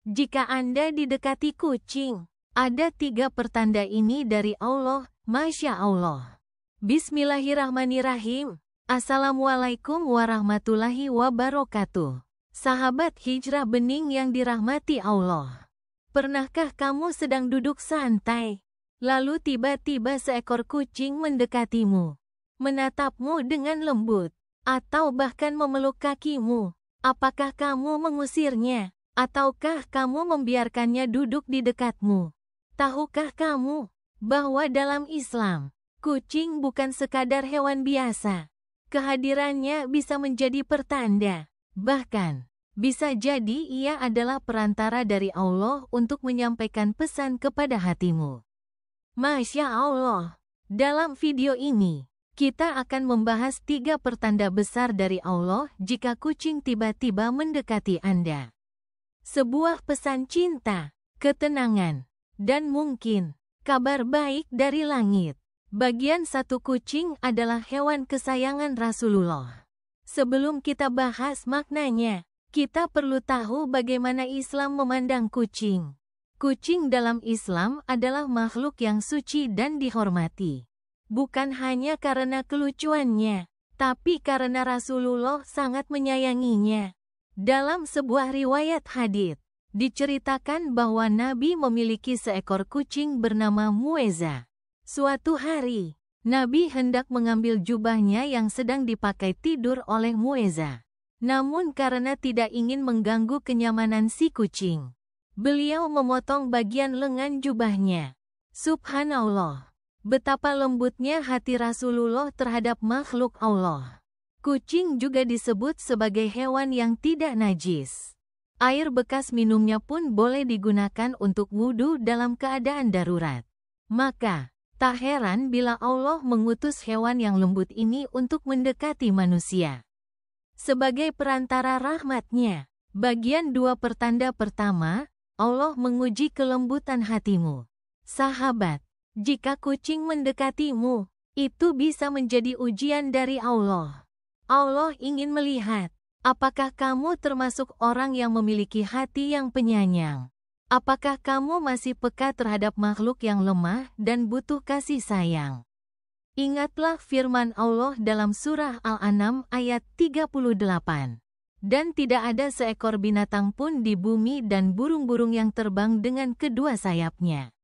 Jika Anda didekati kucing, ada 3 pertanda ini dari Allah, Masya Allah. Bismillahirrahmanirrahim. Assalamualaikum warahmatullahi wabarakatuh. Sahabat hijrah bening yang dirahmati Allah. Pernahkah kamu sedang duduk santai, lalu tiba-tiba seekor kucing mendekatimu, menatapmu dengan lembut, atau bahkan memeluk kakimu? Apakah kamu mengusirnya? Ataukah kamu membiarkannya duduk di dekatmu? Tahukah kamu bahwa dalam Islam, kucing bukan sekadar hewan biasa. Kehadirannya bisa menjadi pertanda. Bahkan, bisa jadi ia adalah perantara dari Allah untuk menyampaikan pesan kepada hatimu. Masya Allah. Dalam video ini, kita akan membahas 3 pertanda besar dari Allah jika kucing tiba-tiba mendekati Anda. Sebuah pesan cinta, ketenangan, dan mungkin kabar baik dari langit. Bagian 1. Kucing adalah hewan kesayangan Rasulullah. Sebelum kita bahas maknanya, kita perlu tahu bagaimana Islam memandang kucing. Kucing dalam Islam adalah makhluk yang suci dan dihormati. Bukan hanya karena kelucuannya, tapi karena Rasulullah sangat menyayanginya. Dalam sebuah riwayat hadits, diceritakan bahwa Nabi memiliki seekor kucing bernama Mueza. Suatu hari, Nabi hendak mengambil jubahnya yang sedang dipakai tidur oleh Mueza. Namun karena tidak ingin mengganggu kenyamanan si kucing, beliau memotong bagian lengan jubahnya. Subhanallah, betapa lembutnya hati Rasulullah terhadap makhluk Allah. Kucing juga disebut sebagai hewan yang tidak najis. Air bekas minumnya pun boleh digunakan untuk wudhu dalam keadaan darurat. Maka, tak heran bila Allah mengutus hewan yang lembut ini untuk mendekati manusia. Sebagai perantara rahmatnya, bagian 2 pertanda pertama, Allah menguji kelembutan hatimu. Sahabat, jika kucing mendekatimu, itu bisa menjadi ujian dari Allah. Allah ingin melihat, apakah kamu termasuk orang yang memiliki hati yang penyayang? Apakah kamu masih peka terhadap makhluk yang lemah dan butuh kasih sayang? Ingatlah firman Allah dalam surah Al-An'am ayat 38. Dan tidak ada seekor binatang pun di bumi dan burung-burung yang terbang dengan kedua sayapnya,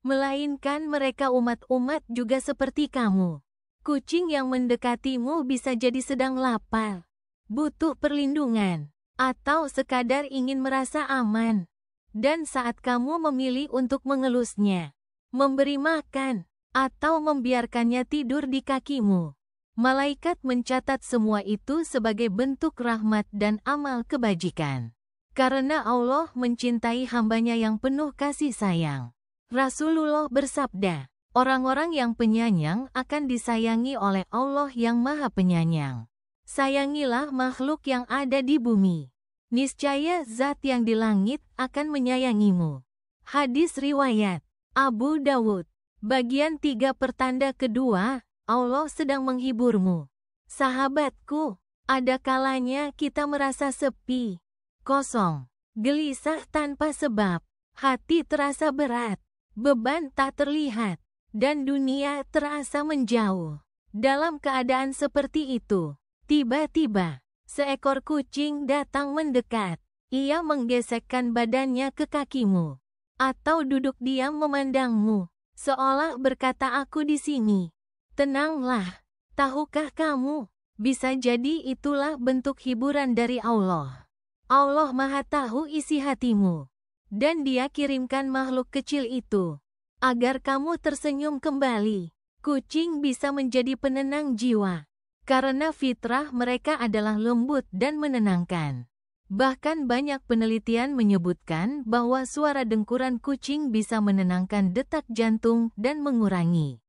melainkan mereka umat-umat juga seperti kamu. Kucing yang mendekatimu bisa jadi sedang lapar, butuh perlindungan, atau sekadar ingin merasa aman. Dan saat kamu memilih untuk mengelusnya, memberi makan, atau membiarkannya tidur di kakimu, malaikat mencatat semua itu sebagai bentuk rahmat dan amal kebajikan. Karena Allah mencintai hambanya yang penuh kasih sayang. Rasulullah bersabda, orang-orang yang penyayang akan disayangi oleh Allah yang Maha Penyayang. Sayangilah makhluk yang ada di bumi. Niscaya zat yang di langit akan menyayangimu. Hadis riwayat Abu Dawud. Bagian 3 pertanda kedua, Allah sedang menghiburmu. Sahabatku, ada kalanya kita merasa sepi, kosong, gelisah tanpa sebab, hati terasa berat, beban tak terlihat, dan dunia terasa menjauh. Dalam keadaan seperti itu, tiba-tiba, seekor kucing datang mendekat. Ia menggesekkan badannya ke kakimu, atau duduk diam memandangmu, seolah berkata, "Aku di sini." Tenanglah, tahukah kamu, bisa jadi itulah bentuk hiburan dari Allah. Allah Maha tahu isi hatimu, dan Dia kirimkan makhluk kecil itu agar kamu tersenyum kembali. Kucing bisa menjadi penenang jiwa, karena fitrah mereka adalah lembut dan menenangkan. Bahkan banyak penelitian menyebutkan bahwa suara dengkuran kucing bisa menenangkan detak jantung dan mengurangi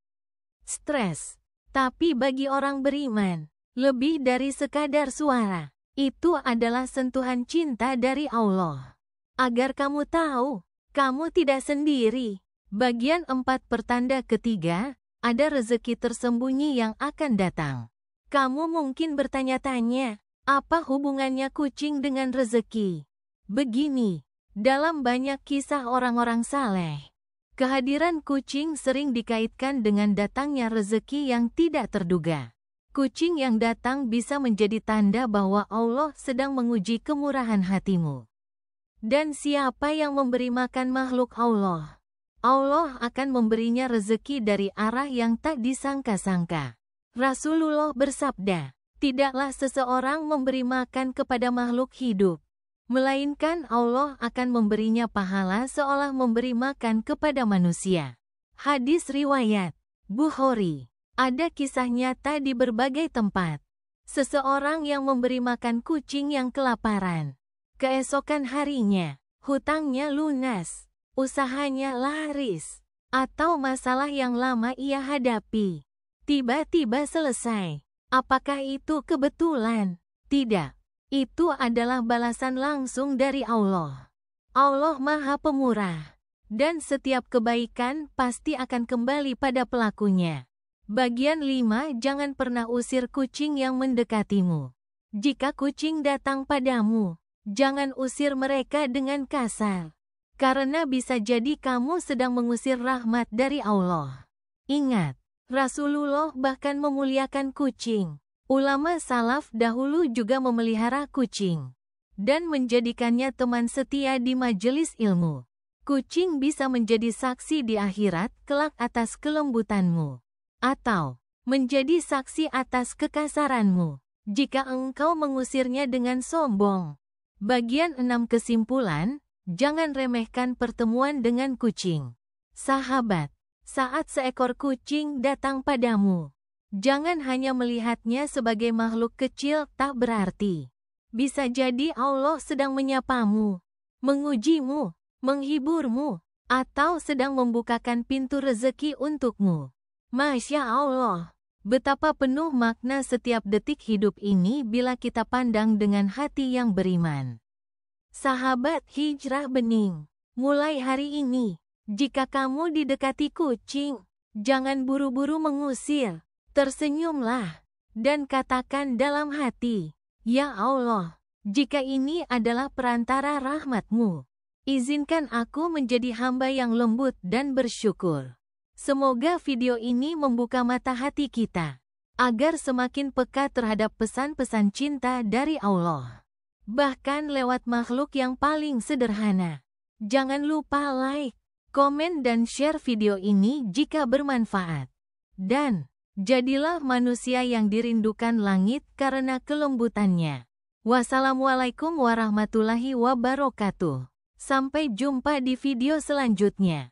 stres. Tapi bagi orang beriman, lebih dari sekadar suara, itu adalah sentuhan cinta dari Allah. Agar kamu tahu, kamu tidak sendiri. Bagian 4 pertanda ketiga, ada rezeki tersembunyi yang akan datang. Kamu mungkin bertanya-tanya, apa hubungannya kucing dengan rezeki? Begini, Dalam banyak kisah orang-orang saleh, kehadiran kucing sering dikaitkan dengan datangnya rezeki yang tidak terduga. Kucing yang datang bisa menjadi tanda bahwa Allah sedang menguji kemurahan hatimu. Dan siapa yang memberi makan makhluk Allah, Allah akan memberinya rezeki dari arah yang tak disangka-sangka. Rasulullah bersabda, tidaklah seseorang memberi makan kepada makhluk hidup, melainkan Allah akan memberinya pahala seolah memberi makan kepada manusia. Hadis riwayat Bukhari. Ada kisah nyata di berbagai tempat. Seseorang yang memberi makan kucing yang kelaparan. Keesokan harinya, hutangnya lunas, usahanya laris, atau masalah yang lama ia hadapi tiba-tiba selesai. Apakah itu kebetulan? Tidak. Itu adalah balasan langsung dari Allah. Allah Maha Pemurah, dan setiap kebaikan pasti akan kembali pada pelakunya. Bagian 5. Jangan pernah usir kucing yang mendekatimu. Jika kucing datang padamu, jangan usir mereka dengan kasar, karena bisa jadi kamu sedang mengusir rahmat dari Allah. Ingat, Rasulullah bahkan memuliakan kucing. Ulama salaf dahulu juga memelihara kucing dan menjadikannya teman setia di majelis ilmu. Kucing bisa menjadi saksi di akhirat kelak atas kelembutanmu, atau menjadi saksi atas kekasaranmu jika engkau mengusirnya dengan sombong. Bagian 6. Kesimpulan, jangan remehkan pertemuan dengan kucing. Sahabat, saat seekor kucing datang padamu, jangan hanya melihatnya sebagai makhluk kecil tak berarti. Bisa jadi Allah sedang menyapamu, mengujimu, menghiburmu, atau sedang membukakan pintu rezeki untukmu. Masya Allah, betapa penuh makna setiap detik hidup ini bila kita pandang dengan hati yang beriman. Sahabat Hijrah Bening, mulai hari ini, jika kamu didekati kucing, jangan buru-buru mengusir. Tersenyumlah dan katakan dalam hati, "Ya Allah, jika ini adalah perantara rahmat-Mu, izinkan aku menjadi hamba yang lembut dan bersyukur." Semoga video ini membuka mata hati kita, agar semakin peka terhadap pesan-pesan cinta dari Allah, bahkan lewat makhluk yang paling sederhana. Jangan lupa like, komen dan share video ini jika bermanfaat. Dan jadilah manusia yang dirindukan langit karena kelembutannya. Wassalamualaikum warahmatullahi wabarakatuh. Sampai jumpa di video selanjutnya.